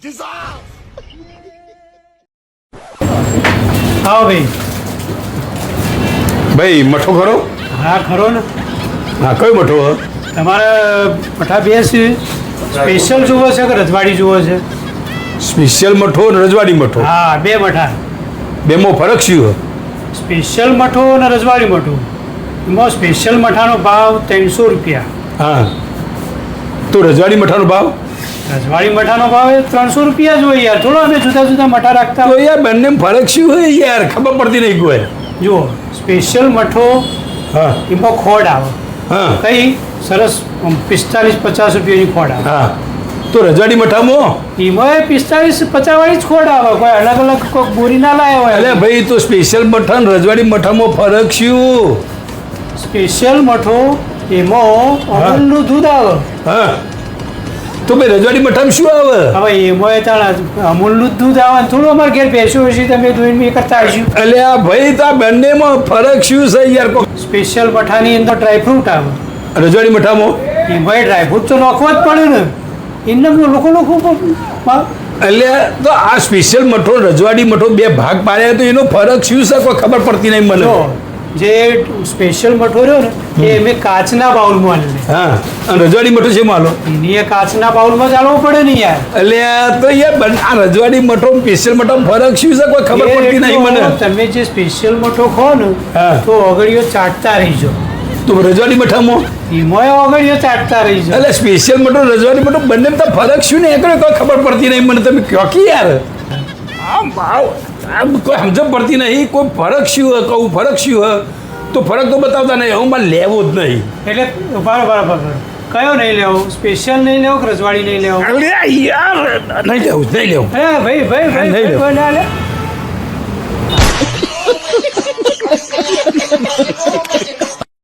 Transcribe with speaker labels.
Speaker 1: આવો ભાઈ.
Speaker 2: ભાઈ મઠો ખરો?
Speaker 1: હા ખરો ને.
Speaker 2: હા કયો મઠો?
Speaker 1: તમારે મઠા બે છે. સ્પેશિયલ જુઓ છે કે રજવાડી જુઓ છે?
Speaker 2: સ્પેશિયલ મઠો અને રજવાડી મઠો,
Speaker 1: હા બે મઠા.
Speaker 2: બેમાં ફરક શું?
Speaker 1: સ્પેશિયલ મઠો અને રજવાડી મઠો. એમાં સ્પેશિયલ મઠાનો ભાવ 300 રૂપિયા.
Speaker 2: હા તો રજવાડી મઠાનો ભાવ?
Speaker 1: રજવાડી મઠાનો ભાવ એ 300 રૂપિયા જ હોય યાર. થોડો અમે જુદા જુદા મઠા રાખતા
Speaker 2: તો
Speaker 1: હોય.
Speaker 2: યાર બંને ફરક શું હોય યાર? ખબર પડતી નહીં કોઈ.
Speaker 1: જુઓ સ્પેશિયલ મઠો
Speaker 2: હા
Speaker 1: એમાં ખોડ આવે.
Speaker 2: હા
Speaker 1: કઈ સરસ 45-50 રૂપિયાની ખોડ આવે.
Speaker 2: હા તો રજવાડી મઠામાં?
Speaker 1: એમાં 45-50 વાળી જ ખોડ આવે. કોઈ અલગ અલગ કોઈ બોરી ના લાવ્યા હોય.
Speaker 2: અરે ભાઈ તો સ્પેશિયલ મઠા અને રજવાડી મઠામાં ફરક શું?
Speaker 1: સ્પેશિયલ મઠો એમાં અમૂલનું દૂધ આવે.
Speaker 2: હા તો ભાઈ રજવાડી મઠામાં શું આવે?
Speaker 1: હવે એમાં તાણ અમૂલનું જ દૂધ આવે ને થોડું અમારે ઘેર ભેંસો હશે તમે ધોઈને એ કરતા હશું.
Speaker 2: અલ્યા ભાઈ તો આ બંનેમાં ફરક શું છે યાર?
Speaker 1: સ્પેશિયલ મઠાની અંદર ડ્રાયફ્રૂટ આવે.
Speaker 2: રજવાડી મઠામાં?
Speaker 1: એમાં ડ્રાયફ્રૂટ તો નાખવા જ પડે ને. એને લોકો
Speaker 2: અલ્યા તો આ સ્પેશિયલ મઠો રજવાડી મઠો બે ભાગ પાડ્યા તો એનો ફરક શું છે કોઈ ખબર પડતી નહીં મને.
Speaker 1: જો જે સ્પેશિયલ મઠો રહ્યો ને એ અમે કાચના બાઉલમાં લે.
Speaker 2: હા અને રજવાડી મઠો છે માલો?
Speaker 1: એની એ કાચના બાઉલમાં ચાલવું પડે ને યાર.
Speaker 2: અલ્યા તો યાર આ રજવાડી મઠો સ્પેશિયલ મઠો ફરક શું છે કોઈ ખબર પડતી નહીં મને.
Speaker 1: તમે જે સ્પેશિયલ મઠો ખો ને
Speaker 2: હા.
Speaker 1: તો ઓગળીઓ ચાટતા રહીજો.
Speaker 2: તો રજવાડી મઠામાં?
Speaker 1: એમાં ઓગળીઓ ચાટતા રહીજો.
Speaker 2: એટલે સ્પેશિયલ મઠો રજવાડી મઠો બંને તો ફરક શું ને એકડો કોઈ ખબર પડતી નહીં મને. તમે કહો કે યાર આમ ભાવ આમ કોઈ સમજ પડતી નહીં. કોઈ ફરક શું હોય કહું ફરક શું હોય તો ફરક તો બતાવતા નહીં. હું મારે લેવો જ નહીં.
Speaker 1: એટલે બરાબર કયો નહીં લેવો? સ્પેશિયલ નહીં લેવો કે રજવાડી નહીં લેવો?
Speaker 2: અરે યાર નહીં લેવું નહીં લેવું.
Speaker 1: અરે ભાઈ
Speaker 2: નહીં લેવું.
Speaker 1: ના લે.